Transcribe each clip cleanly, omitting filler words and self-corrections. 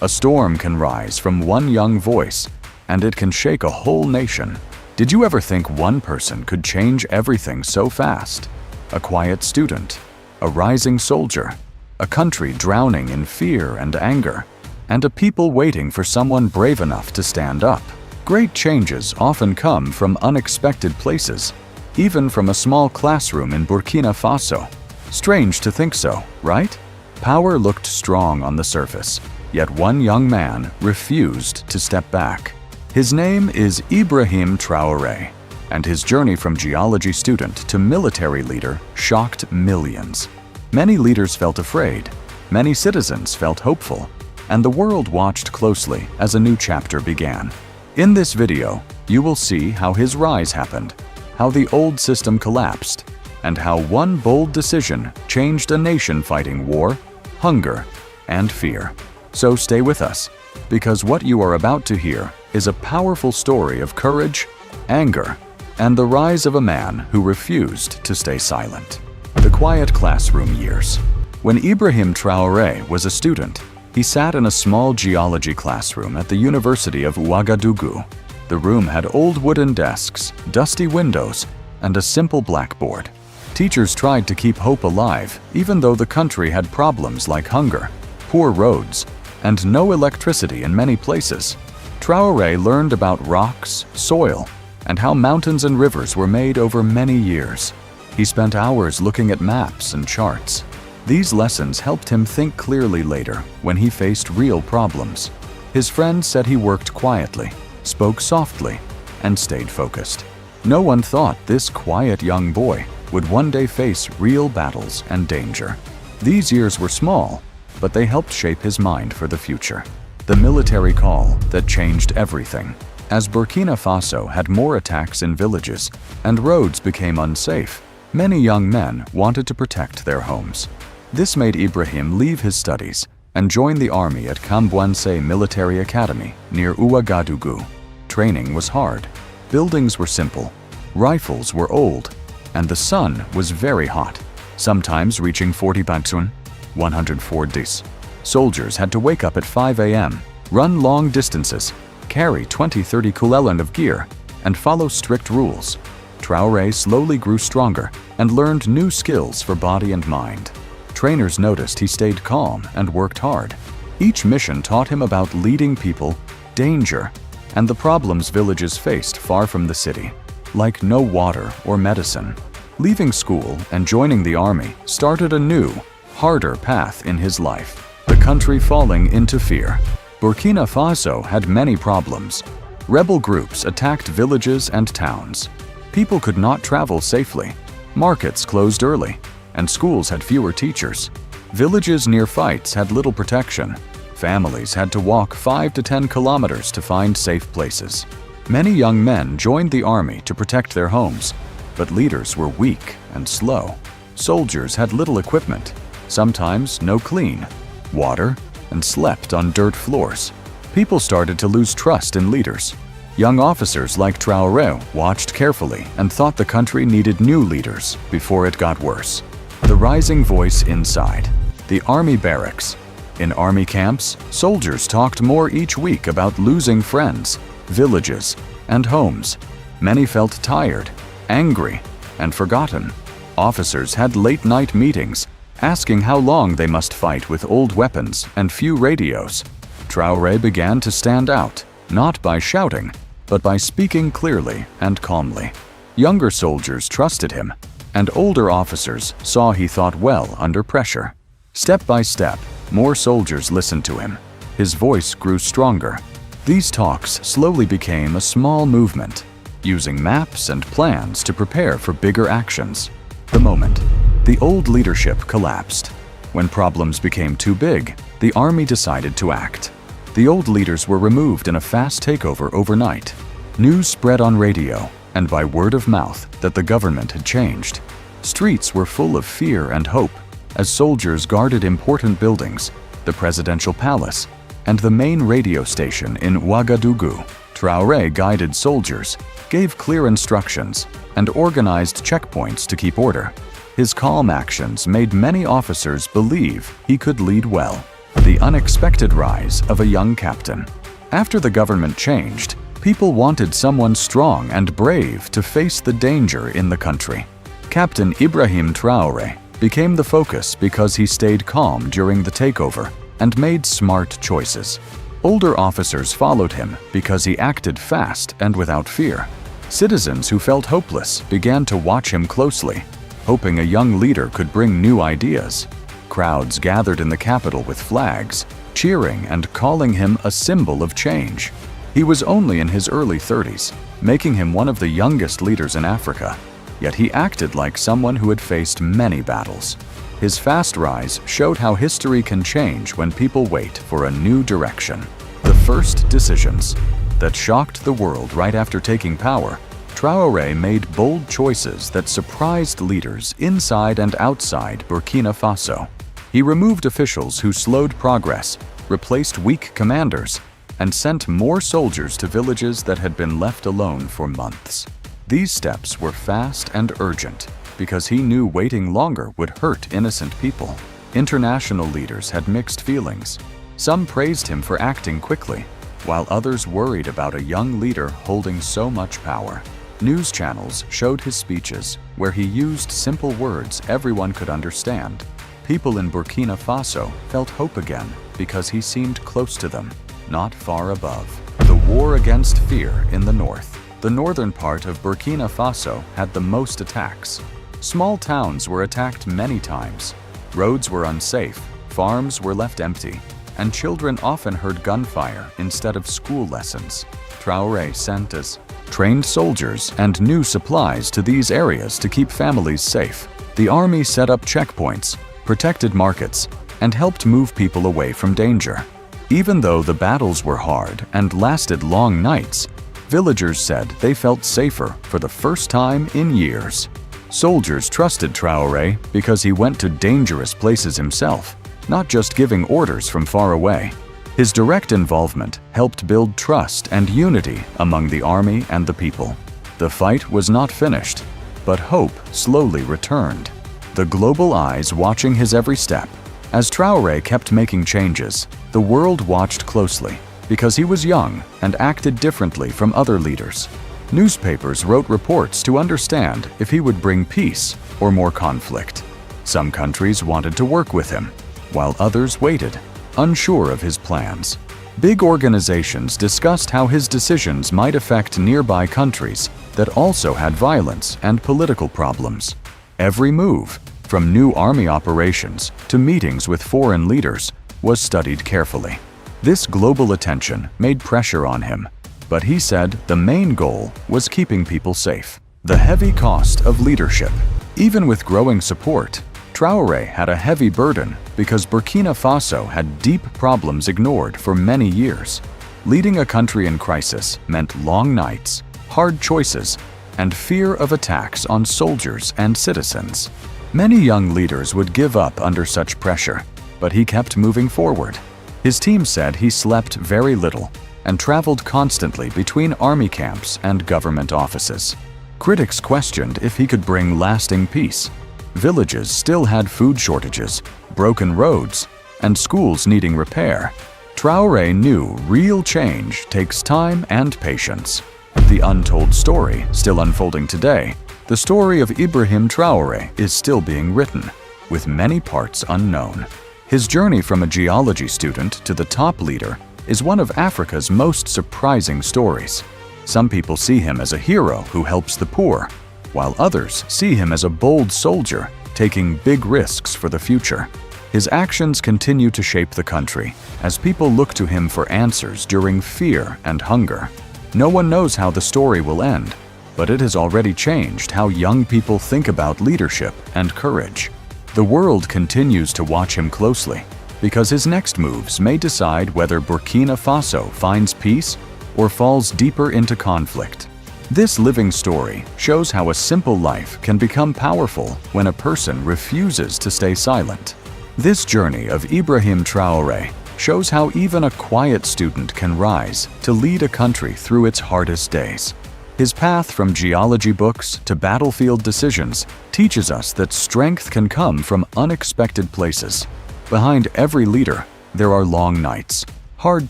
A storm can rise from one young voice, and it can shake a whole nation. Did you ever think one person could change everything so fast? A quiet student, a rising soldier, a country drowning in fear and anger, and a people waiting for someone brave enough to stand up. Great changes often come from unexpected places, even from a small classroom in Burkina Faso. Strange to think so, right? Power looked strong on the surface, yet one young man refused to step back. His name is Ibrahim Traoré, and his journey from geology student to military leader shocked millions. Many leaders felt afraid, many citizens felt hopeful, and the world watched closely as a new chapter began. In this video, you will see how his rise happened, how the old system collapsed, and how one bold decision changed a nation fighting war, hunger, and fear. So stay with us, because what you are about to hear is a powerful story of courage, anger, and the rise of a man who refused to stay silent. The quiet classroom years. When Ibrahim Traoré was a student, he sat in a small geology classroom at the University of Ouagadougou. The room had old wooden desks, dusty windows, and a simple blackboard. Teachers tried to keep hope alive, even though the country had problems like hunger, poor roads, and no electricity in many places. Traoré learned about rocks, soil, and how mountains and rivers were made over many years. He spent hours looking at maps and charts. These lessons helped him think clearly later when he faced real problems. His friends said he worked quietly, spoke softly, and stayed focused. No one thought this quiet young boy would one day face real battles and danger. These years were small, but they helped shape his mind for the future. The military call that changed everything. As Burkina Faso had more attacks in villages and roads became unsafe, many young men wanted to protect their homes. This made Ibrahim leave his studies and join the army at Kambouanse Military Academy near Ouagadougou. Training was hard, buildings were simple, rifles were old, and the sun was very hot, sometimes reaching 40 Bagsun, 104 dis. Soldiers had to wake up at 5 a.m., run long distances, carry 20-30 kulelan of gear, and follow strict rules. Traoré slowly grew stronger and learned new skills for body and mind. Trainers noticed he stayed calm and worked hard. Each mission taught him about leading people, danger, and the problems villages faced far from the city, like no water or medicine. Leaving school and joining the army started a new, harder path in his life. The country falling into fear. Burkina Faso had many problems. Rebel groups attacked villages and towns. People could not travel safely. Markets closed early, and schools had fewer teachers. Villages near fights had little protection. Families had to walk 5 to 10 kilometers to find safe places. Many young men joined the army to protect their homes, but leaders were weak and slow. Soldiers had little equipment, sometimes no clean water, and slept on dirt floors. People started to lose trust in leaders. Young officers like Traoré watched carefully and thought the country needed new leaders before it got worse. The rising voice inside. The army barracks. In army camps, soldiers talked more each week about losing friends, villages, and homes. Many felt tired, angry, and forgotten. Officers had late-night meetings, asking how long they must fight with old weapons and few radios. Traoré began to stand out, not by shouting, but by speaking clearly and calmly. Younger soldiers trusted him, and older officers saw he thought well under pressure. Step by step, more soldiers listened to him. His voice grew stronger. These talks slowly became a small movement, using maps and plans to prepare for bigger actions. The moment the old leadership collapsed. When problems became too big, the army decided to act. The old leaders were removed in a fast takeover overnight. News spread on radio and by word of mouth that the government had changed. Streets were full of fear and hope as soldiers guarded important buildings, the presidential palace, and the main radio station in Ouagadougou. Traoré guided soldiers, gave clear instructions, and organized checkpoints to keep order. His calm actions made many officers believe he could lead well. The unexpected rise of a young captain. After the government changed, people wanted someone strong and brave to face the danger in the country. Captain Ibrahim Traoré became the focus because he stayed calm during the takeover and made smart choices. Older officers followed him because he acted fast and without fear. Citizens who felt hopeless began to watch him closely, hoping a young leader could bring new ideas. Crowds gathered in the capital with flags, cheering and calling him a symbol of change. He was only in his early 30s, making him one of the youngest leaders in Africa. Yet he acted like someone who had faced many battles. His fast rise showed how history can change when people wait for a new direction. The first decisions that shocked the world right after taking power, Traoré made bold choices that surprised leaders inside and outside Burkina Faso. He removed officials who slowed progress, replaced weak commanders, and sent more soldiers to villages that had been left alone for months. These steps were fast and urgent because he knew waiting longer would hurt innocent people. International leaders had mixed feelings. Some praised him for acting quickly, while others worried about a young leader holding so much power. News channels showed his speeches, where he used simple words everyone could understand. People in Burkina Faso felt hope again because he seemed close to them, not far above. The war against fear in the north. The northern part of Burkina Faso had the most attacks. Small towns were attacked many times. Roads were unsafe, farms were left empty, and children often heard gunfire instead of school lessons. Traoré sent as trained soldiers and new supplies to these areas to keep families safe. The army set up checkpoints, protected markets, and helped move people away from danger. Even though the battles were hard and lasted long nights, villagers said they felt safer for the first time in years. Soldiers trusted Traoré because he went to dangerous places himself, not just giving orders from far away. His direct involvement helped build trust and unity among the army and the people. The fight was not finished, but hope slowly returned. The global eyes watching his every step. As Traoré kept making changes, the world watched closely because he was young and acted differently from other leaders. Newspapers wrote reports to understand if he would bring peace or more conflict. Some countries wanted to work with him, while others waited, unsure of his plans. Big organizations discussed how his decisions might affect nearby countries that also had violence and political problems. Every move, from new army operations to meetings with foreign leaders, was studied carefully. This global attention made pressure on him, but he said the main goal was keeping people safe. The heavy cost of leadership. Even with growing support, Traoré had a heavy burden because Burkina Faso had deep problems ignored for many years. Leading a country in crisis meant long nights, hard choices, and fear of attacks on soldiers and citizens. Many young leaders would give up under such pressure, but he kept moving forward. His team said he slept very little and traveled constantly between army camps and government offices. Critics questioned if he could bring lasting peace. Villages still had food shortages, broken roads, and schools needing repair. Traoré knew real change takes time and patience. The untold story, still unfolding today, the story of Ibrahim Traoré is still being written, with many parts unknown. His journey from a geology student to the top leader is one of Africa's most surprising stories. Some people see him as a hero who helps the poor, while others see him as a bold soldier taking big risks for the future. His actions continue to shape the country as people look to him for answers during fear and hunger. No one knows how the story will end, but it has already changed how young people think about leadership and courage. The world continues to watch him closely because his next moves may decide whether Burkina Faso finds peace or falls deeper into conflict. This living story shows how a simple life can become powerful when a person refuses to stay silent. This journey of Ibrahim Traoré shows how even a quiet student can rise to lead a country through its hardest days. His path from geology books to battlefield decisions teaches us that strength can come from unexpected places. Behind every leader, There are long nights, hard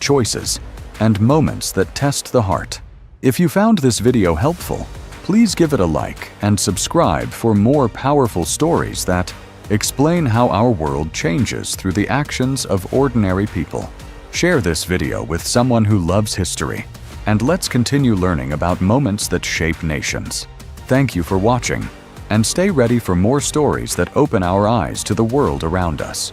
choices, and moments that test the heart. If you found this video helpful, please give it a like and subscribe for more powerful stories that explain how our world changes through the actions of ordinary people. Share this video with someone who loves history, and let's continue learning about moments that shape nations. Thank you for watching, and stay ready for more stories that open our eyes to the world around us.